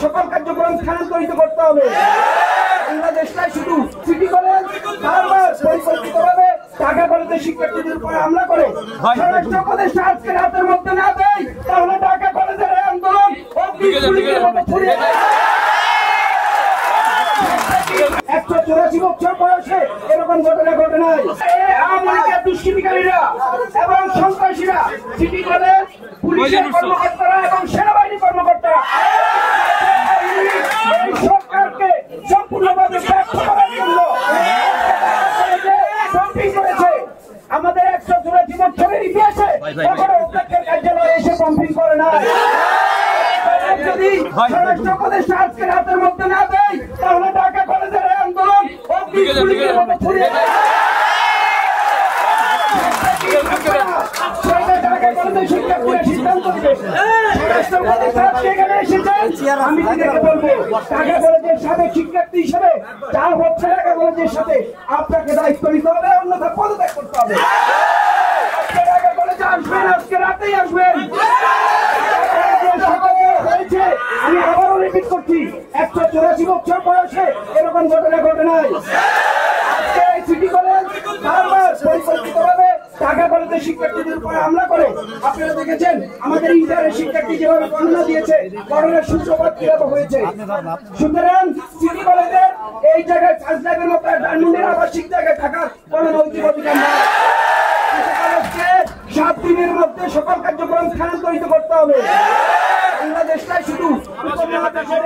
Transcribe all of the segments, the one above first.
সকল কার্যক্রম স্থানান্তরিত করতে হবে। বাংলাদেশটাই শুধু সিটি কলেজ বারবার পরিকল্পিতভাবে ঢাকা কলেজের শিক্ষার্থীদের উপর হামলা করে স্বরাষ্ট্র উপদেষ্টা আজকের হাতের মধ্যে না দেয়, তাহলে ঢাকা কলেজের এই আন্দোলন 184 বছর বয়সে এরকম ঘটনা ঘটে নাই। আওয়ামী লীগের দুষ্কৃতিকারীরা এবং সন্ত্রাসীরা সিটি কলেজ পুলিশের কর্মকর্তারা এবং সেনাবাহিনী কর্মকর্তারা এই সরকারকে সম্পূর্ণভাবে ব্যর্থ করার জন্য করেছে। আমাদের 184 বছরের ইতিহাসে কখনো অধ্যক্ষের কার্যালয়ে এসে পম্পিং করে না। যদি স্বরাষ্ট্র উপদেষ্টা আজকের হাতের মধ্যে না দেয়, তাহলে ঢাকা কলেজের এই আন্দোলন শিক্ষার্থী হিসেবে যা হচ্ছে ঢাকা কলেজের সাথে আপনাকে দায়িত্ব নিতে হবে, অন্যথা পদত্যাগ করতে হবে। আজকে ঢাকা কলেজে আসবেন, আজকে রাতেই আসবেন। আমি আবারও রিপিট করছি, 184 বছর বয়সে এরকম ঘটনা ঘটে নাই। আজকে এই সিটি কলেজ বারবার পরিকল্পিতভাবে ঢাকা কলেজের শিক্ষার্থীদের উপর হামলা করে আপনারা দেখেছেন। আমাদের ইন্টারের শিক্ষার্থী যেভাবে বর্ণনা দিয়েছে, করোনার সূত্রপাত কিভাবে হয়েছে। সুতরাং সিটি কলেজের এই জায়গায় সাজলাবের মতো ডানমুন্ডির আবাসিক জায়গায় থাকার কোনো নৈতিক অধিকার নেই। 7 দিনের মধ্যে সকল কার্যক্রম স্থানান্তরিত করতে হবে। বাংলাদেশটাই শুধু উপমহাদেশের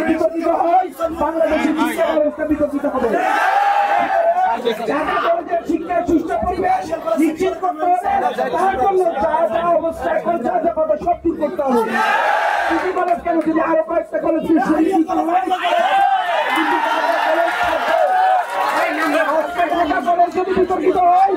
বিকশিত হয়, বাংলাদেশের শিক্ষা ব্যবস্থা বিকশিত হবে। ঢাকা কলেজের শিক্ষার সুষ্ঠু পরিবেশ নিশ্চিত করতে হবে। তার জন্য যা অবস্থা এখন যা কথা সব দূর করতে হবে। সিটি কলেজ কেন, যদি আরো কয়েকটা কলেজ যদি বিতর্কিত হয়,